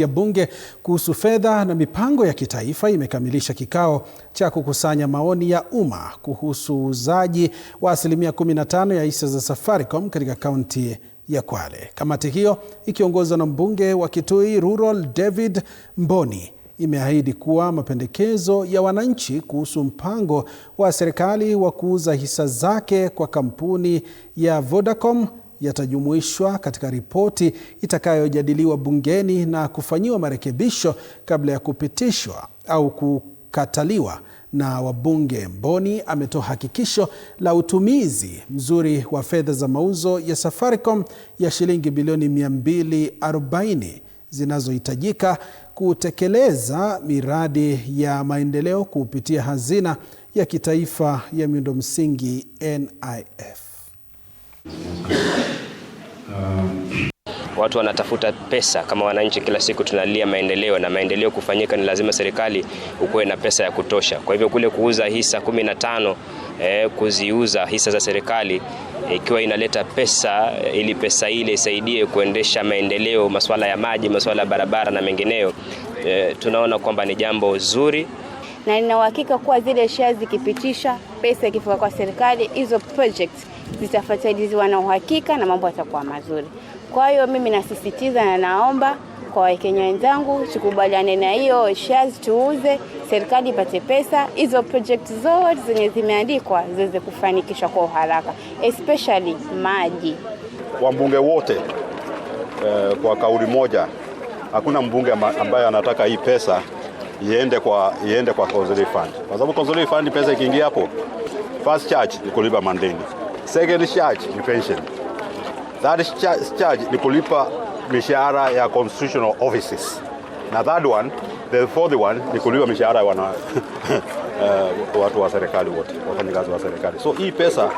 ya bunge kuhusu fedha na mipango ya kitaifa imekamilisha kikao cha kukusanya maoni ya umma kuhusu uuzaji wa asilimia 15 ya hisa za Safaricom katika kaunti ya Kwale. Kamati hiyo ikiongozwa na mbunge wa Kitui Rural David Mboni imeahidi kuwa mapendekezo ya wananchi kuhusu mpango wa serikali wa kuuza hisa zake kwa kampuni ya Vodacom yatajumuishwa katika ripoti itakayojadiliwa bungeni na kufanyiwa marekebisho kabla ya kupitishwa au kukataliwa na wabunge. Mboni ametoa hakikisho la utumizi mzuri wa fedha za mauzo ya Safaricom ya shilingi bilioni 240 zinazohitajika kutekeleza miradi ya maendeleo kupitia hazina ya kitaifa ya miundo msingi NIF. Watu wanatafuta pesa kama wananchi, kila siku tunalia maendeleo, na maendeleo kufanyika ni lazima serikali ukuwe na pesa ya kutosha. Kwa hivyo kule kuuza hisa 15, kuziuza hisa za serikali ikiwa inaleta pesa, ili pesa ile isaidie kuendesha maendeleo, masuala ya maji, masuala ya barabara na mengineyo, tunaona kwamba ni jambo zuri. Na nina uhakika kuwa zile shares zikipitisha, pesa ikifika kwa serikali, hizo projects zitafuatiliwa na uhakika na mambo yatakuwa mazuri. Kwa hiyo mimi nasisitiza na naomba kwa Wakenya wenzangu tukubaliane na hiyo shares tuuze, serikali ipate pesa, hizo project zote zenye zimeandikwa ziweze kufanikishwa kwa haraka, especially maji. Wabunge wote kwa kauli moja, hakuna mbunge ambaye anataka hii pesa iende kwa Consolidated Fund. Kwa sababu Consolidated Fund pesa ikiingia hapo, first charge ni kulipa mandeni, second charge ni pension, third charge ni kulipa mishahara ya constitutional offices, na third one, the fourth one ni kulipa mishahara ya watu wa serikali wote, wafanyakazi wa serikali. So hii pesa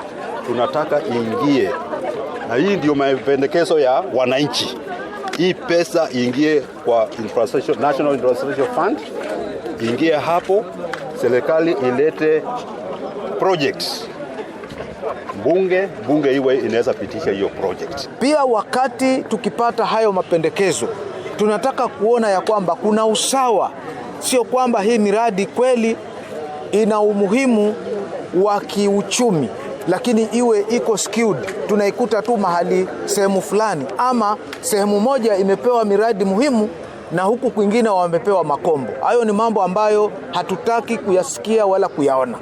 tunataka iingie, na hii ndio mapendekezo ya wananchi. Hii pesa iingie kwa National Infrastructure Fund, iingie hapo, serikali ilete projects, bunge iwe inaweza pitisha hiyo project. Pia wakati tukipata hayo mapendekezo, tunataka kuona ya kwamba kuna usawa, sio kwamba hii miradi kweli ina umuhimu wa kiuchumi lakini iwe iko skewed, tunaikuta tu mahali sehemu fulani, ama sehemu moja imepewa miradi muhimu na huku kwingine wamepewa makombo. Hayo ni mambo ambayo hatutaki kuyasikia wala kuyaona,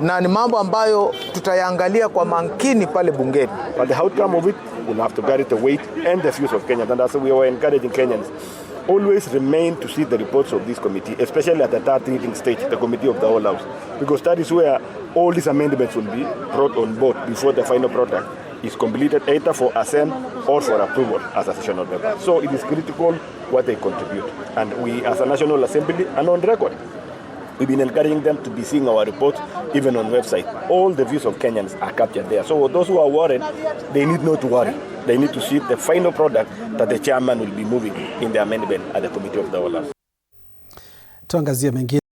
na ni mambo ambayo tutayaangalia kwa makini pale bungeni. But the outcome of it will have to carry the weight and the views of Kenyans, and that's why we are encouraging Kenyans always remain to see the reports of this committee, especially at the third reading stage, the committee of the whole house, because that is where all these amendments will be brought on board before the final product is completed, either for assent or for approval as a sessional member. So it is critical what they contribute, and we as a National Assembly and on record, we've been encouraging them to be seeing our reports even on website. All the views of Kenyans are captured there. So those who are worried, they need not to worry. They need to see the final product that the chairman will be moving in the amendment at the committee of the whole house. Tuangazie mengine.